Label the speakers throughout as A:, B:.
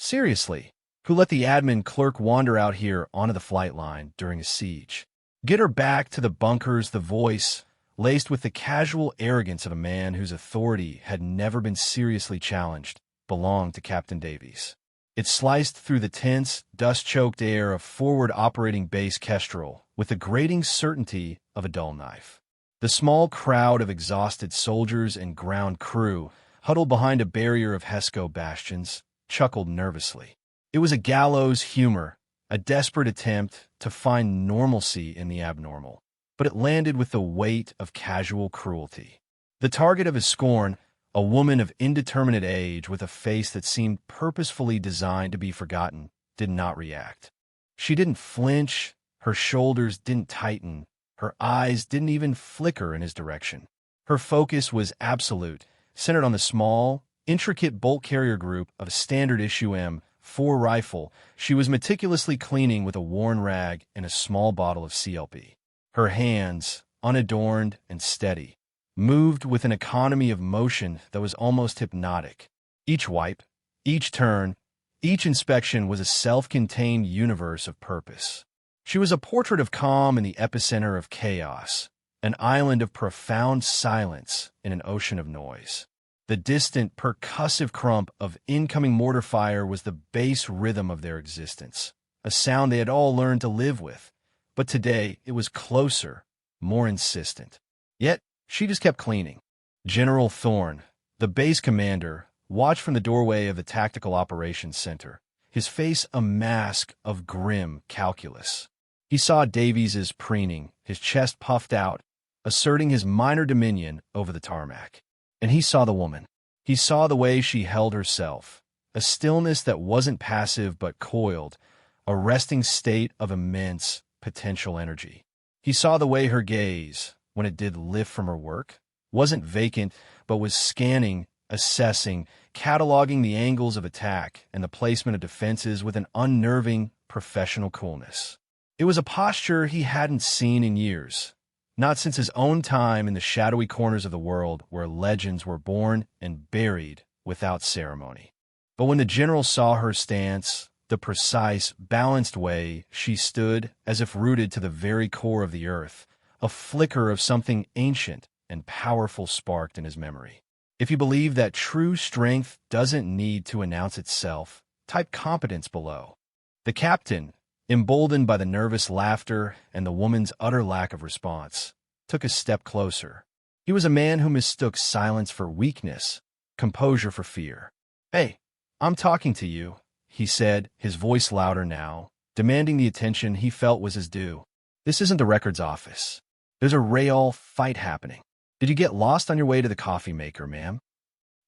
A: Seriously, who let the admin clerk wander out here onto the flight line during a siege? Get her back to the bunkers, the voice, laced with the casual arrogance of a man whose authority had never been seriously challenged, belonged to Captain Davies. It sliced through the tense, dust-choked air of forward operating base Kestrel with the grating certainty of a dull knife. The small crowd of exhausted soldiers and ground crew, huddled behind a barrier of Hesco bastions, chuckled nervously. It was a gallows humor, a desperate attempt to find normalcy in the abnormal, but it landed with the weight of casual cruelty. The target of his scorn, a woman of indeterminate age with a face that seemed purposefully designed to be forgotten, did not react. She didn't flinch, her shoulders didn't tighten, her eyes didn't even flicker in his direction. Her focus was absolute, centered on the small, intricate bolt carrier group of a standard-issue M4 rifle she was meticulously cleaning with a worn rag and a small bottle of CLP. Her hands, unadorned and steady, moved with an economy of motion that was almost hypnotic. Each wipe, each turn, each inspection was a self-contained universe of purpose. She was a portrait of calm in the epicenter of chaos, an island of profound silence in an ocean of noise. The distant, percussive crump of incoming mortar fire was the bass rhythm of their existence, a sound they had all learned to live with. But today it was closer, more insistent. Yet, she just kept cleaning. General Thorne, the base commander, watched from the doorway of the Tactical Operations Center, his face a mask of grim calculus. He saw Davies's preening, his chest puffed out, asserting his minor dominion over the tarmac. And he saw the woman. He saw the way she held herself, a stillness that wasn't passive but coiled, a resting state of immense potential energy. He saw the way her gaze, when it did lift from her work, wasn't vacant but was scanning, assessing, cataloging the angles of attack and the placement of defenses with an unnerving, professional coolness. It was a posture he hadn't seen in years, not since his own time in the shadowy corners of the world where legends were born and buried without ceremony. But when the general saw her stance, the precise, balanced way she stood as if rooted to the very core of the earth, a flicker of something ancient and powerful sparked in his memory. If you believe that true strength doesn't need to announce itself, type competence below. The captain, emboldened by the nervous laughter and the woman's utter lack of response, took a step closer. He was a man who mistook silence for weakness, composure for fear. "Hey, I'm talking to you," he said, his voice louder now, demanding the attention he felt was his due. "This isn't the records office. There's a real fight happening. Did you get lost on your way to the coffee maker, ma'am?"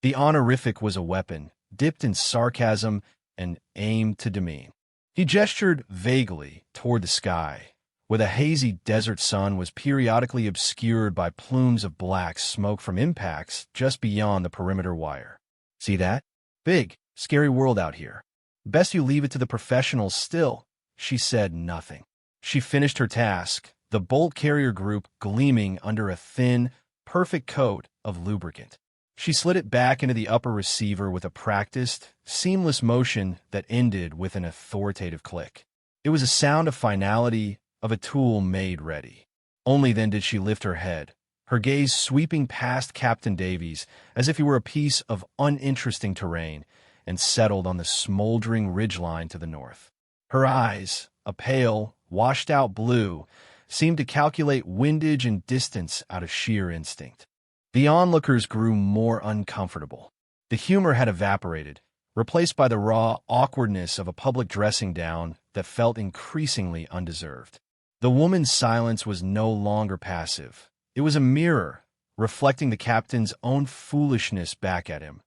A: The honorific was a weapon, dipped in sarcasm and aimed to demean. He gestured vaguely toward the sky, where the hazy desert sun was periodically obscured by plumes of black smoke from impacts just beyond the perimeter wire. "See that? Big, scary world out here. Best you leave it to the professionals still." She said nothing. She finished her task, the bolt carrier group gleaming under a thin, perfect coat of lubricant. She slid it back into the upper receiver with a practiced, seamless motion that ended with an authoritative click. It was a sound of finality, of a tool made ready. Only then did she lift her head, her gaze sweeping past Captain Davies as if he were a piece of uninteresting terrain, and settled on the smoldering ridgeline to the north. Her eyes, a pale, washed-out blue, seemed to calculate windage and distance out of sheer instinct. The onlookers grew more uncomfortable. The humor had evaporated, replaced by the raw awkwardness of a public dressing down that felt increasingly undeserved. The woman's silence was no longer passive. It was a mirror, reflecting the captain's own foolishness back at him,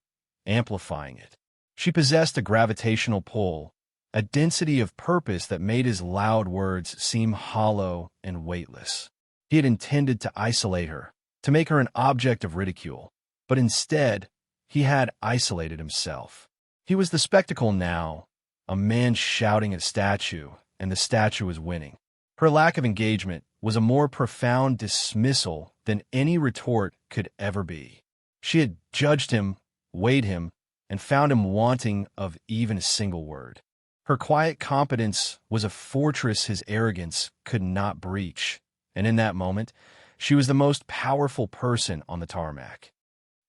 A: amplifying it. She possessed a gravitational pull, a density of purpose that made his loud words seem hollow and weightless. He had intended to isolate her, to make her an object of ridicule, but instead, he had isolated himself. He was the spectacle now, a man shouting at a statue, and the statue was winning. Her lack of engagement was a more profound dismissal than any retort could ever be. She had judged him, weighed him, and found him wanting of even a single word. Her quiet competence was a fortress his arrogance could not breach, and in that moment, she was the most powerful person on the tarmac.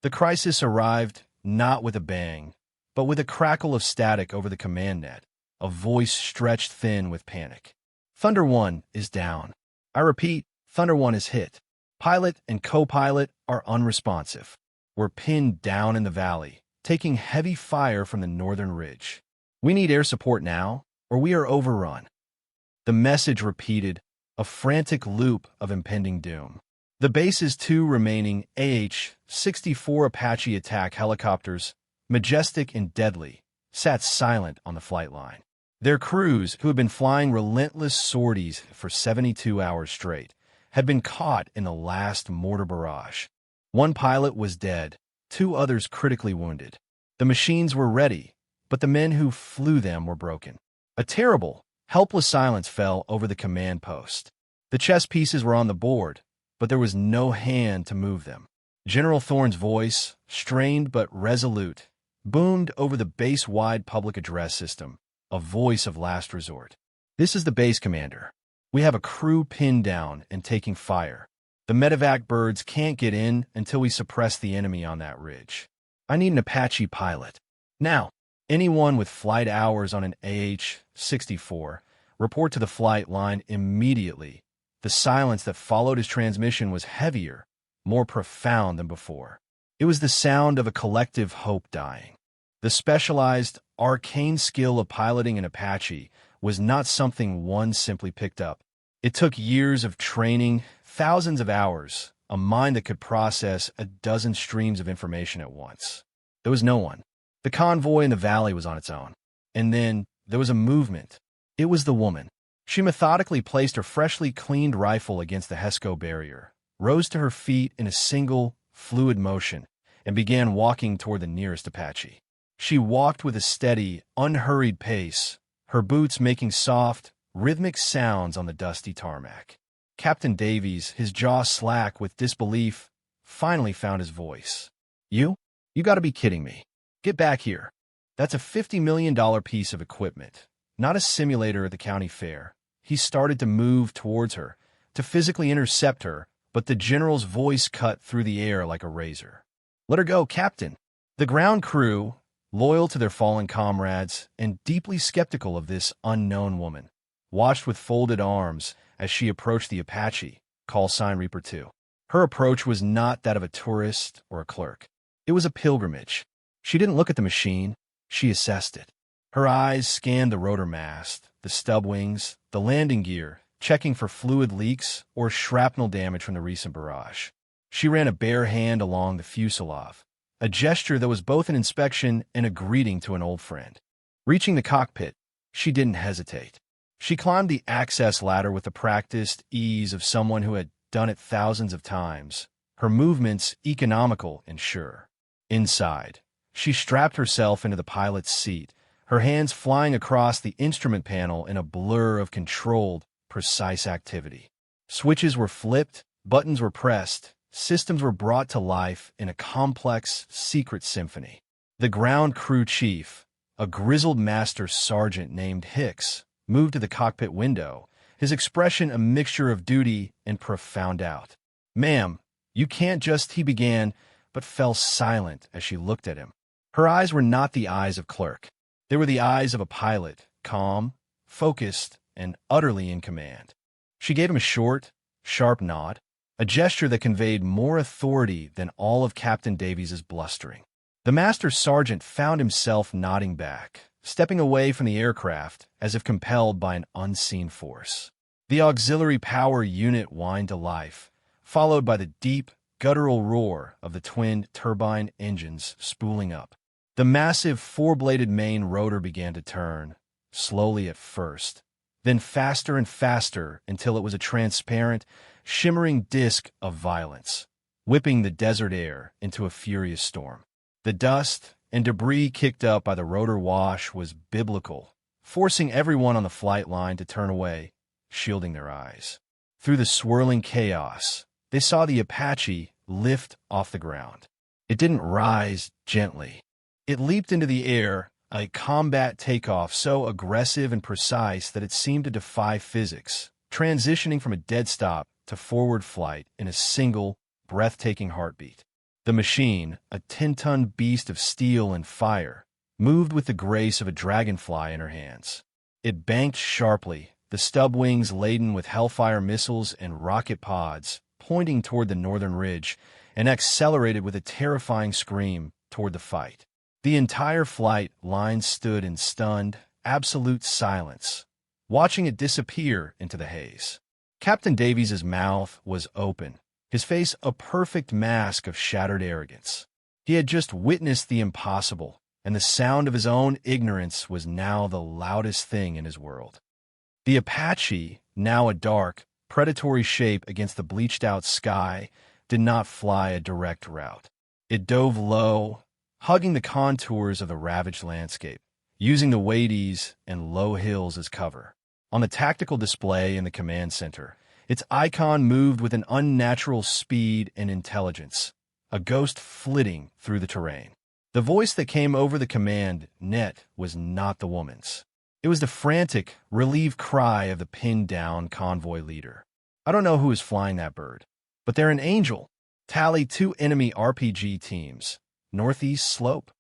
A: The crisis arrived not with a bang, but with a crackle of static over the command net, a voice stretched thin with panic. Thunder 1 is down. I repeat, Thunder 1 is hit. Pilot and co-pilot are unresponsive. We're pinned down in the valley, taking heavy fire from the northern ridge. We need air support now, or we are overrun. The message repeated, a frantic loop of impending doom. The base's two remaining AH-64 Apache attack helicopters, majestic and deadly, sat silent on the flight line. Their crews, who had been flying relentless sorties for 72 hours straight, had been caught in the last mortar barrage. One pilot was dead, two others critically wounded. The machines were ready, but the men who flew them were broken. A terrible, helpless silence fell over the command post. The chess pieces were on the board, but there was no hand to move them. General Thorne's voice, strained but resolute, boomed over the base-wide public address system, a voice of last resort. This is the base commander. We have a crew pinned down and taking fire. The medevac birds can't get in until we suppress the enemy on that ridge. I need an Apache pilot. Now, anyone with flight hours on an AH-64, report to the flight line immediately. The silence that followed his transmission was heavier, more profound than before. It was the sound of a collective hope dying. The specialized, arcane skill of piloting an Apache was not something one simply picked up. It took years of training, thousands of hours, a mind that could process a dozen streams of information at once. There was no one. The convoy in the valley was on its own. And then there was a movement. It was the woman. She methodically placed her freshly cleaned rifle against the HESCO barrier, rose to her feet in a single, fluid motion, and began walking toward the nearest Apache. She walked with a steady, unhurried pace, her boots making soft, rhythmic sounds on the dusty tarmac. Captain Davies, his jaw slack with disbelief, finally found his voice. You? You gotta be kidding me. Get back here. That's a $50 million piece of equipment, not a simulator at the county fair. He started to move towards her, to physically intercept her, but the general's voice cut through the air like a razor. Let her go, Captain. The ground crew, loyal to their fallen comrades and deeply skeptical of this unknown woman, watched with folded arms as she approached the Apache, call sign Reaper 2. Her approach was not that of a tourist or a clerk. It was a pilgrimage. She didn't look at the machine, she assessed it. Her eyes scanned the rotor mast, the stub wings, the landing gear, checking for fluid leaks or shrapnel damage from the recent barrage. She ran a bare hand along the fuselage, a gesture that was both an inspection and a greeting to an old friend. Reaching the cockpit, she didn't hesitate. She climbed the access ladder with the practiced ease of someone who had done it thousands of times, her movements economical and sure. Inside, she strapped herself into the pilot's seat, her hands flying across the instrument panel in a blur of controlled, precise activity. Switches were flipped, buttons were pressed, systems were brought to life in a complex, secret symphony. The ground crew chief, a grizzled master sergeant named Hicks, moved to the cockpit window, his expression a mixture of duty and profound doubt. "Ma'am, you can't just," he began, but fell silent as she looked at him. Her eyes were not the eyes of clerk. They were the eyes of a pilot, calm, focused, and utterly in command. She gave him a short, sharp nod, a gesture that conveyed more authority than all of Captain Davies's blustering. The master sergeant found himself nodding back, stepping away from the aircraft as if compelled by an unseen force. The auxiliary power unit whined to life, followed by the deep, guttural roar of the twin turbine engines spooling up. The massive four-bladed main rotor began to turn, slowly at first, then faster and faster until it was a transparent, shimmering disk of violence, whipping the desert air into a furious storm. The dust and debris kicked up by the rotor wash was biblical, forcing everyone on the flight line to turn away, shielding their eyes. Through the swirling chaos, they saw the Apache lift off the ground. It didn't rise gently. It leaped into the air, a combat takeoff so aggressive and precise that it seemed to defy physics, transitioning from a dead stop to forward flight in a single, breathtaking heartbeat. The machine, a 10-ton beast of steel and fire, moved with the grace of a dragonfly in her hands. It banked sharply, the stub wings laden with Hellfire missiles and rocket pods, pointing toward the northern ridge, and accelerated with a terrifying scream toward the fight. The entire flight line stood in stunned, absolute silence, watching it disappear into the haze. Captain Davies's mouth was open, his face a perfect mask of shattered arrogance. He had just witnessed the impossible, and the sound of his own ignorance was now the loudest thing in his world. The Apache, now a dark, predatory shape against the bleached-out sky, did not fly a direct route. It dove low, hugging the contours of the ravaged landscape, using the weighties and low hills as cover. On the tactical display in the command center, its icon moved with an unnatural speed and intelligence, a ghost flitting through the terrain. The voice that came over the command net was not the woman's. It was the frantic, relieved cry of the pinned-down convoy leader. "I don't know who is flying that bird, but they're an angel. Tally 2 enemy RPG teams. Northeast slope."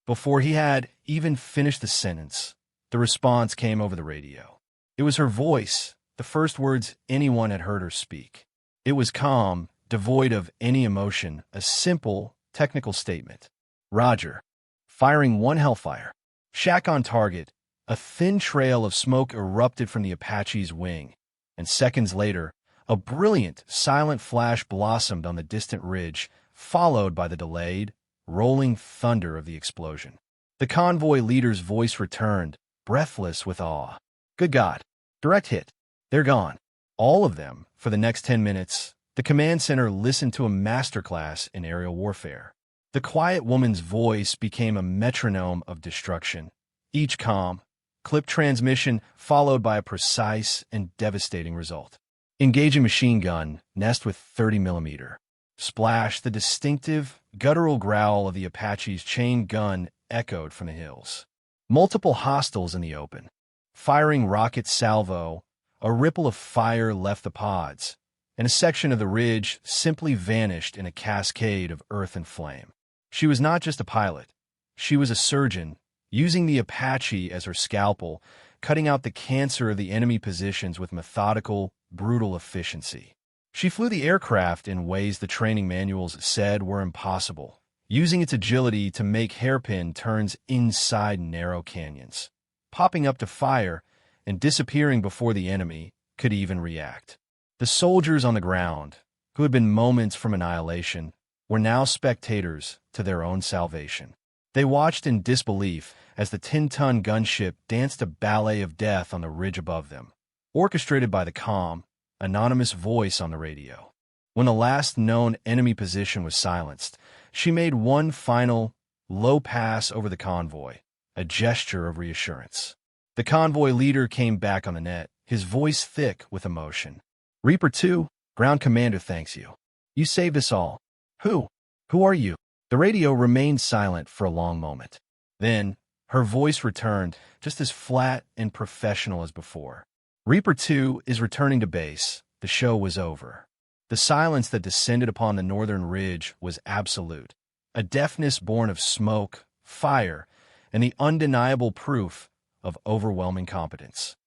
A: Before he had even finished the sentence, the response came over the radio. It was her voice, the first words anyone had heard her speak. It was calm, devoid of any emotion, a simple, technical statement. "Roger. Firing 1 Hellfire. Shack on target." A thin trail of smoke erupted from the Apache's wing, and seconds later, a brilliant, silent flash blossomed on the distant ridge, followed by the delayed, rolling thunder of the explosion. The convoy leader's voice returned, breathless with awe. "Good God. Direct hit. They're gone." All of them, for the next 10 minutes, the command center listened to a masterclass in aerial warfare. The quiet woman's voice became a metronome of destruction, each calm, clipped transmission followed by a precise and devastating result. Engaging machine gun, nest with 30mm. Splash, the distinctive, guttural growl of the Apache's chain gun echoed from the hills. Multiple hostiles in the open. Firing rocket salvo, a ripple of fire left the pods, and a section of the ridge simply vanished in a cascade of earth and flame. She was not just a pilot. She was a surgeon, using the Apache as her scalpel, cutting out the cancer of the enemy positions with methodical, brutal efficiency. She flew the aircraft in ways the training manuals said were impossible, using its agility to make hairpin turns inside narrow canyons, popping up to fire and disappearing before the enemy could even react. The soldiers on the ground, who had been moments from annihilation, were now spectators to their own salvation. They watched in disbelief as the 10-ton gunship danced a ballet of death on the ridge above them, orchestrated by the calm, anonymous voice on the radio. When the last known enemy position was silenced, she made one final, low pass over the convoy, a gesture of reassurance. The convoy leader came back on the net, his voice thick with emotion. "Reaper 2, ground commander thanks you. You saved us all." "Who? Who are you?" The radio remained silent for a long moment. Then, her voice returned, just as flat and professional as before. "Reaper 2 is returning to base. The show was over." The silence that descended upon the northern ridge was absolute, a deafness born of smoke, fire, and the undeniable proof of overwhelming competence.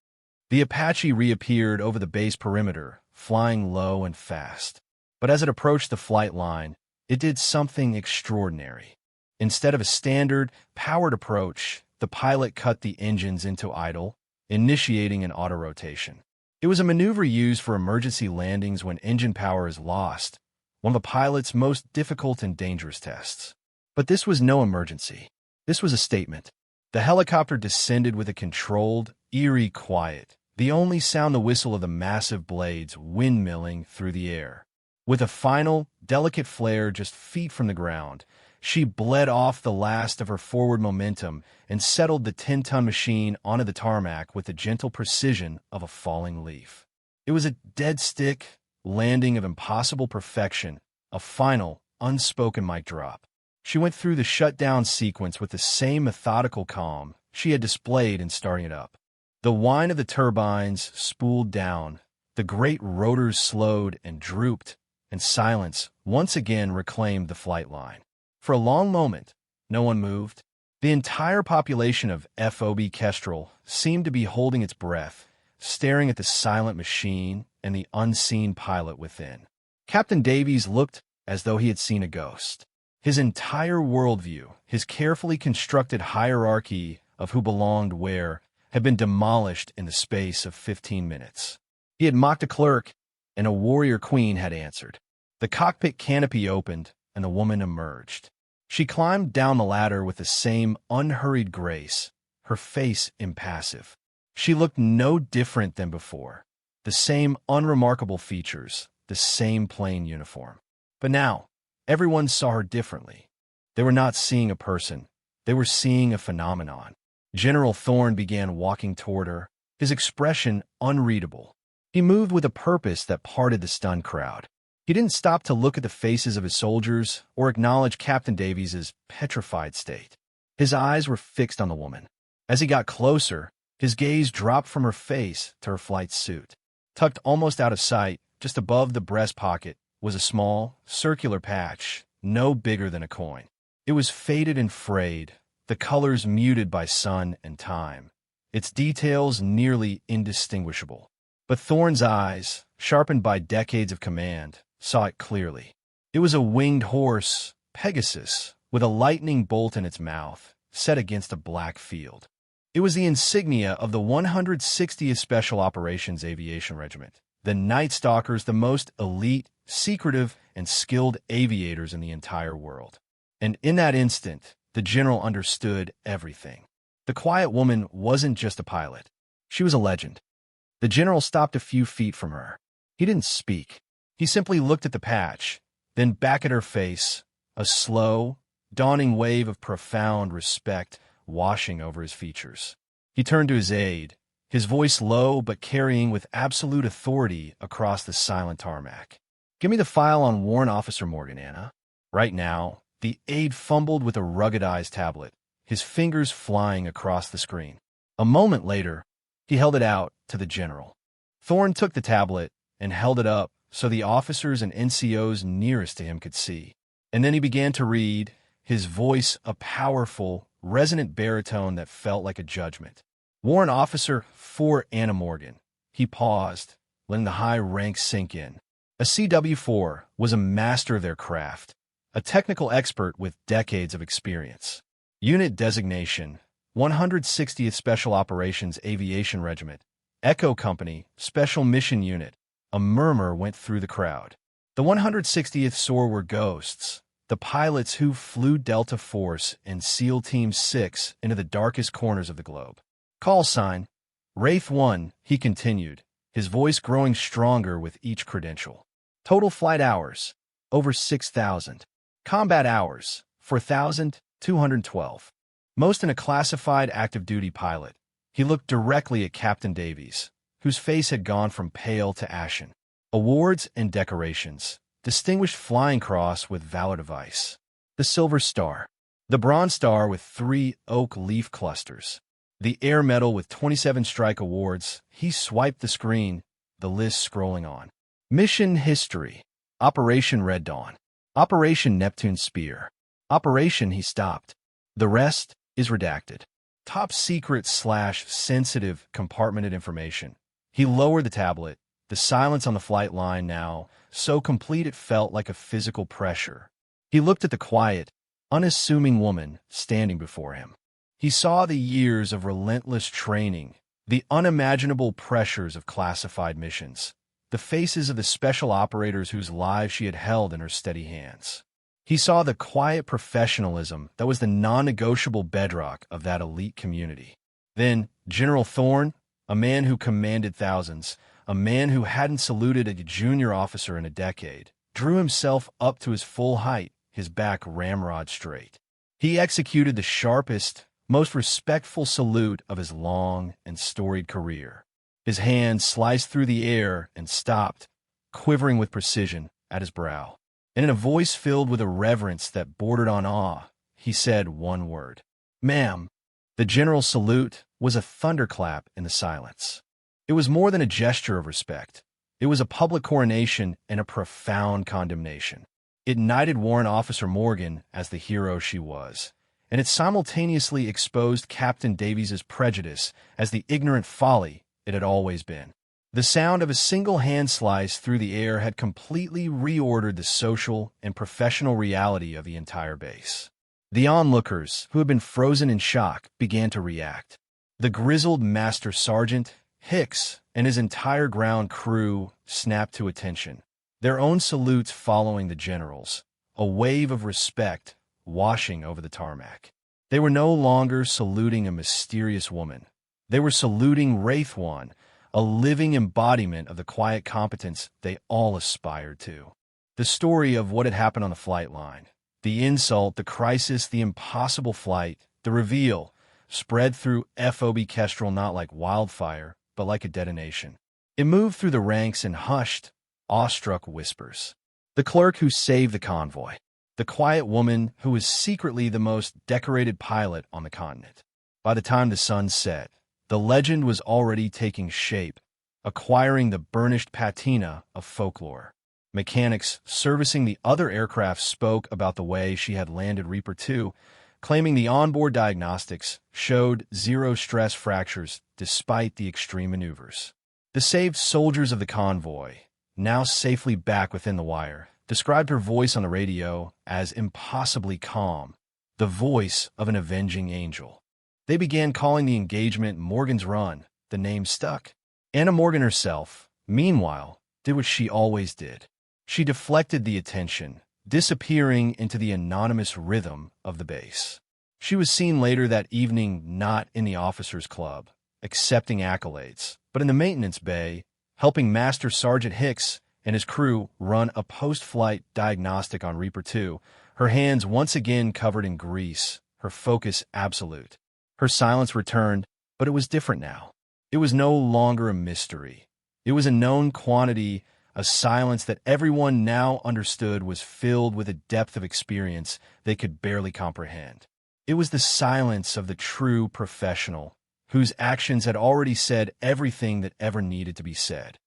A: The Apache reappeared over the base perimeter, flying low and fast. But as it approached the flight line, it did something extraordinary. Instead of a standard, powered approach, the pilot cut the engines into idle, initiating an auto-rotation. It was a maneuver used for emergency landings when engine power is lost, one of the pilot's most difficult and dangerous tests. But this was no emergency. This was a statement. The helicopter descended with a controlled, eerie quiet, the only sound the whistle of the massive blades windmilling through the air. With a final, delicate flare just feet from the ground, she bled off the last of her forward momentum and settled the 10-ton machine onto the tarmac with the gentle precision of a falling leaf. It was a dead-stick landing of impossible perfection, a final, unspoken mic drop. She went through the shutdown sequence with the same methodical calm she had displayed in starting it up. The whine of the turbines spooled down, the great rotors slowed and drooped, and silence once again reclaimed the flight line. For a long moment, no one moved. The entire population of FOB Kestrel seemed to be holding its breath, staring at the silent machine and the unseen pilot within. Captain Davies looked as though he had seen a ghost. His entire worldview, his carefully constructed hierarchy of who belonged where, had been demolished in the space of 15 minutes. He had mocked a clerk, and a warrior queen had answered. The cockpit canopy opened, and the woman emerged. She climbed down the ladder with the same unhurried grace, her face impassive. She looked no different than before. The same unremarkable features, the same plain uniform. But now, everyone saw her differently. They were not seeing a person. They were seeing a phenomenon. General Thorne began walking toward her, his expression unreadable. He moved with a purpose that parted the stunned crowd. He didn't stop to look at the faces of his soldiers or acknowledge Captain Davies's petrified state. His eyes were fixed on the woman. As he got closer, his gaze dropped from her face to her flight suit. Tucked almost out of sight, just above the breast pocket, was a small, circular patch, no bigger than a coin. It was faded and frayed, the colors muted by sun and time, its details nearly indistinguishable. But Thorne's eyes, sharpened by decades of command, saw it clearly. It was a winged horse, Pegasus, with a lightning bolt in its mouth, set against a black field. It was the insignia of the 160th Special Operations Aviation Regiment, the Night Stalkers, the most elite, secretive, and skilled aviators in the entire world. And in that instant, the general understood everything. The quiet woman wasn't just a pilot. She was a legend. The general stopped a few feet from her. He didn't speak. He simply looked at the patch, then back at her face, a slow, dawning wave of profound respect washing over his features. He turned to his aide, his voice low but carrying with absolute authority across the silent tarmac. "Give me the file on Warrant Officer Morgan, Anna." Right now, the aide fumbled with a ruggedized tablet, his fingers flying across the screen. A moment later, he held it out to the general. Thorne took the tablet and held it up so the officers and NCOs nearest to him could see. And then he began to read, his voice a powerful, resonant baritone that felt like a judgment. "Warrant Officer for Anna Morgan." He paused, letting the high rank sink in. A CW-4 was a master of their craft, a technical expert with decades of experience. Unit designation, 160th Special Operations Aviation Regiment, Echo Company, Special Mission Unit. A murmur went through the crowd. The 160th SOAR were ghosts, the pilots who flew Delta Force and SEAL Team 6 into the darkest corners of the globe. "Call sign, Wraith 1, he continued, his voice growing stronger with each credential. "Total flight hours, over 6,000. Combat hours, 4,212. Most in a classified active-duty pilot." He looked directly at Captain Davies, whose face had gone from pale to ashen. "Awards and decorations. Distinguished Flying Cross with Valor Device. The Silver Star. The Bronze Star with 3 oak leaf clusters. The Air Medal with 27 strike awards." He swiped the screen, the list scrolling on. "Mission history. Operation Red Dawn. Operation Neptune Spear. Operation," he stopped. "The rest is redacted. Top secret/sensitive compartmented information." He lowered the tablet, the silence on the flight line now so complete it felt like a physical pressure. He looked at the quiet, unassuming woman standing before him. He saw the years of relentless training, the unimaginable pressures of classified missions, the faces of the special operators whose lives she had held in her steady hands. He saw the quiet professionalism that was the non-negotiable bedrock of that elite community. Then General Thorne, a man who commanded thousands, a man who hadn't saluted a junior officer in a decade, drew himself up to his full height, his back ramrod straight. He executed the sharpest, most respectful salute of his long and storied career. His hand sliced through the air and stopped, quivering with precision, at his brow. and in a voice filled with a reverence that bordered on awe, he said one word. "Ma'am." The general's salute was a thunderclap in the silence. It was more than a gesture of respect. It was a public coronation and a profound condemnation. It knighted Warrant Officer Morgan as the hero she was, and it simultaneously exposed Captain Davies's prejudice as the ignorant folly it had always been. The sound of a single hand slice through the air had completely reordered the social and professional reality of the entire base. The onlookers, who had been frozen in shock, began to react. The grizzled Master Sergeant Hicks and his entire ground crew snapped to attention, their own salutes following the general's, a wave of respect washing over the tarmac. They were no longer saluting a mysterious woman. They were saluting Wraith One, a living embodiment of the quiet competence they all aspired to. The story of what had happened on the flight line, the insult, the crisis, the impossible flight, the reveal, spread through FOB Kestrel not like wildfire, but like a detonation. It moved through the ranks in hushed, awestruck whispers. The clerk who saved the convoy, the quiet woman who was secretly the most decorated pilot on the continent. By the time the sun set, the legend was already taking shape, acquiring the burnished patina of folklore. Mechanics servicing the other aircraft spoke about the way she had landed Reaper 2, claiming the onboard diagnostics showed zero stress fractures despite the extreme maneuvers. The saved soldiers of the convoy, now safely back within the wire, described her voice on the radio as impossibly calm, the voice of an avenging angel. They began calling the engagement Morgan's Run. The name stuck. Anna Morgan herself, meanwhile, did what she always did. She deflected the attention, disappearing into the anonymous rhythm of the base. She was seen later that evening not in the officers' club, accepting accolades, but in the maintenance bay, helping Master Sergeant Hicks and his crew run a post-flight diagnostic on Reaper 2, her hands once again covered in grease, her focus absolute. Her silence returned, but it was different now. It was no longer a mystery. It was a known quantity, a silence that everyone now understood was filled with a depth of experience they could barely comprehend. It was the silence of the true professional, whose actions had already said everything that ever needed to be said.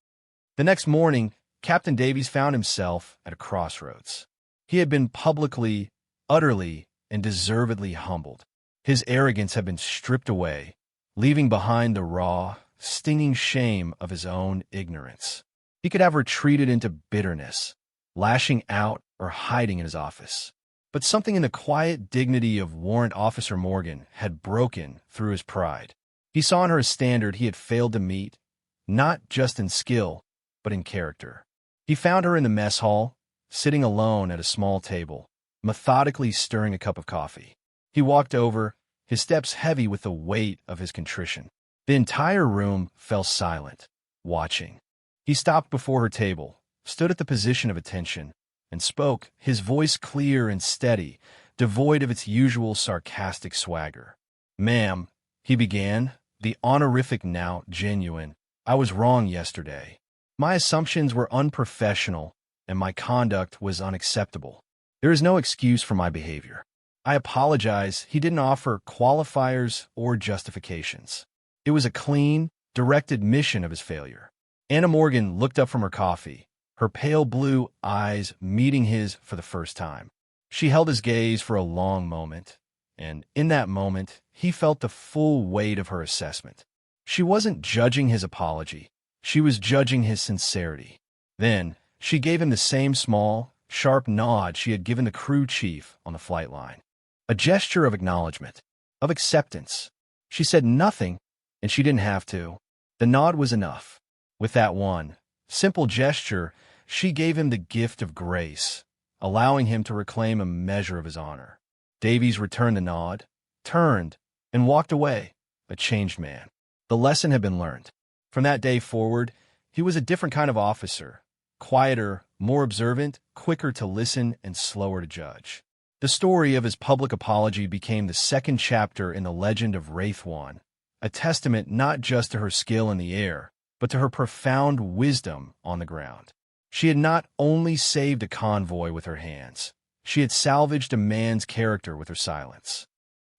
A: The next morning, Captain Davies found himself at a crossroads. He had been publicly, utterly, and deservedly humbled. His arrogance had been stripped away, leaving behind the raw, stinging shame of his own ignorance. He could have retreated into bitterness, lashing out or hiding in his office. But something in the quiet dignity of Warrant Officer Morgan had broken through his pride. He saw in her a standard he had failed to meet, not just in skill, but in character. He found her in the mess hall, sitting alone at a small table, methodically stirring a cup of coffee. He walked over, his steps heavy with the weight of his contrition. The entire room fell silent, watching. He stopped before her table, stood at the position of attention, and spoke, his voice clear and steady, devoid of its usual sarcastic swagger. "Ma'am," he began, the honorific now genuine, "I was wrong yesterday. My assumptions were unprofessional, and my conduct was unacceptable. There is no excuse for my behavior. I apologize." He didn't offer qualifiers or justifications. It was a clean, direct admission of his failure. Anna Morgan looked up from her coffee, her pale blue eyes meeting his for the first time. She held his gaze for a long moment, and in that moment, he felt the full weight of her assessment. She wasn't judging his apology. She was judging his sincerity. Then, she gave him the same small, sharp nod she had given the crew chief on the flight line. A gesture of acknowledgement, of acceptance. She said nothing, and she didn't have to. The nod was enough. With that one simple gesture, she gave him the gift of grace, allowing him to reclaim a measure of his honor. Davies returned the nod, turned, and walked away, a changed man. The lesson had been learned. From that day forward, he was a different kind of officer, quieter, more observant, quicker to listen, and slower to judge. The story of his public apology became the second chapter in the legend of Wraith One, a testament not just to her skill in the air, but to her profound wisdom on the ground. She had not only saved a convoy with her hands, she had salvaged a man's character with her silence.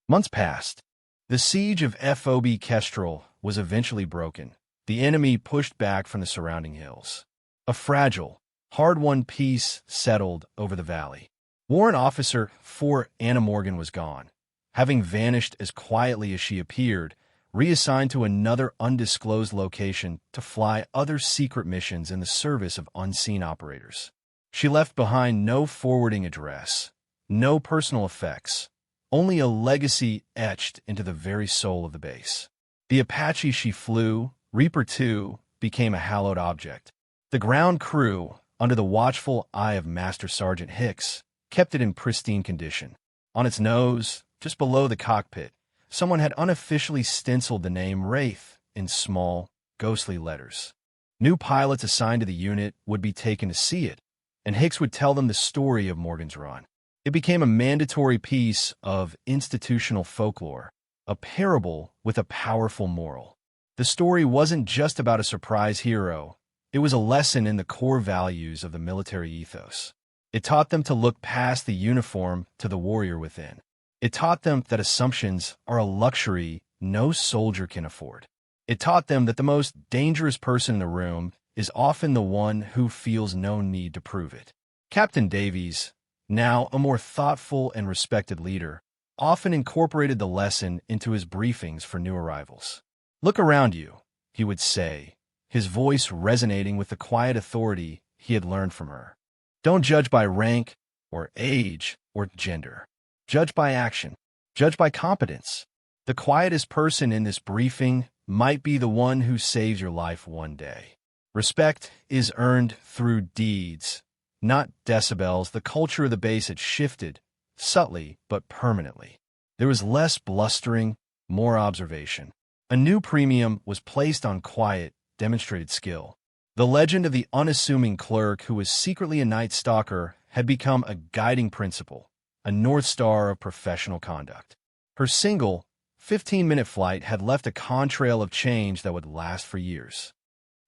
A: Months passed. The siege of FOB Kestrel was eventually broken. The enemy pushed back from the surrounding hills. A fragile, hard-won peace settled over the valley. Warrant Officer 4 Anna Morgan was gone, having vanished as quietly as she appeared, reassigned to another undisclosed location to fly other secret missions in the service of unseen operators. She left behind no forwarding address, no personal effects, only a legacy etched into the very soul of the base. The Apache she flew, Reaper 2, became a hallowed object. The ground crew, under the watchful eye of Master Sergeant Hicks, kept it in pristine condition. On its nose, just below the cockpit, someone had unofficially stenciled the name Wraith in small, ghostly letters. New pilots assigned to the unit would be taken to see it, and Hicks would tell them the story of Morgan's run. It became a mandatory piece of institutional folklore, a parable with a powerful moral. The story wasn't just about a surprise hero. It was a lesson in the core values of the military ethos. It taught them to look past the uniform to the warrior within. It taught them that assumptions are a luxury no soldier can afford. It taught them that the most dangerous person in the room is often the one who feels no need to prove it. Captain Davies, now a more thoughtful and respected leader, often incorporated the lesson into his briefings for new arrivals. "Look around you," he would say, his voice resonating with the quiet authority he had learned from her. "Don't judge by rank or age or gender. Judge by action. Judge by competence. The quietest person in this briefing might be the one who saves your life one day. Respect is earned through deeds, not decibels." The culture of the base had shifted, subtly but permanently. There was less blustering, more observation. A new premium was placed on quiet, demonstrated skill. The legend of the unassuming clerk who was secretly a Night Stalker had become a guiding principle, a North Star of professional conduct. Her single, 15-minute flight had left a contrail of change that would last for years.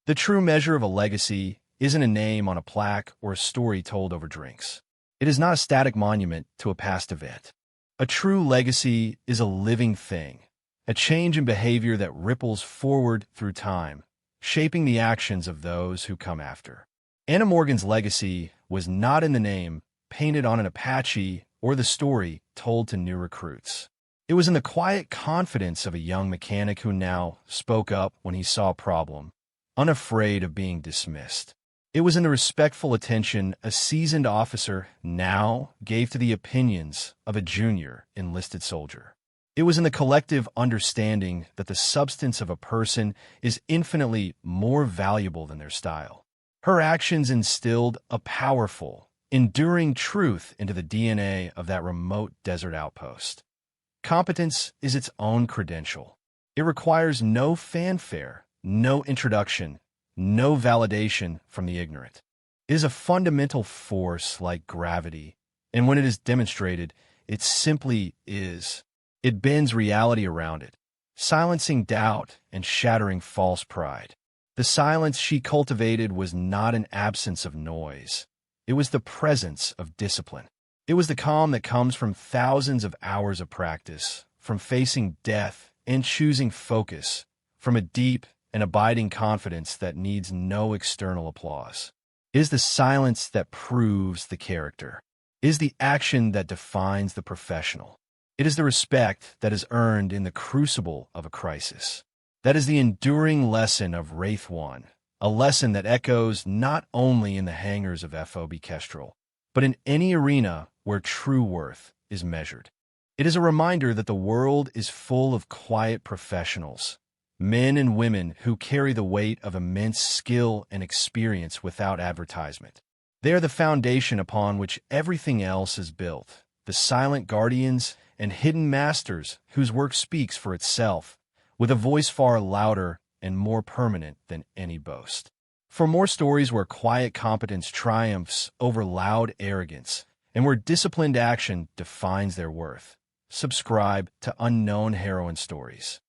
A: The true measure of a legacy isn't a name on a plaque or a story told over drinks. It is not a static monument to a past event. A true legacy is a living thing, a change in behavior that ripples forward through time, shaping the actions of those who come after. Anna Morgan's legacy was not in the name painted on an Apache or the story told to new recruits. It was in the quiet confidence of a young mechanic who now spoke up when he saw a problem, unafraid of being dismissed. It was in the respectful attention a seasoned officer now gave to the opinions of a junior enlisted soldier. It was in the collective understanding that the substance of a person is infinitely more valuable than their style. Her actions instilled a powerful, enduring truth into the DNA of that remote desert outpost. Competence is its own credential. It requires no fanfare, no introduction, no validation from the ignorant. It is a fundamental force like gravity, and when it is demonstrated, it simply is. It bends reality around it, silencing doubt and shattering false pride. The silence she cultivated was not an absence of noise. It was the presence of discipline. It was the calm that comes from thousands of hours of practice, from facing death and choosing focus, from a deep and abiding confidence that needs no external applause. It is the silence that proves the character. It is the action that defines the professional. It is the respect that is earned in the crucible of a crisis. That is the enduring lesson of Wraith 1, a lesson that echoes not only in the hangars of FOB Kestrel, but in any arena where true worth is measured. It is a reminder that the world is full of quiet professionals, men and women who carry the weight of immense skill and experience without advertisement. They are the foundation upon which everything else is built, the silent guardians and hidden masters whose work speaks for itself, with a voice far louder and more permanent than any boast. For more stories where quiet competence triumphs over loud arrogance, and where disciplined action defines their worth, subscribe to Unknown Heroine Stories.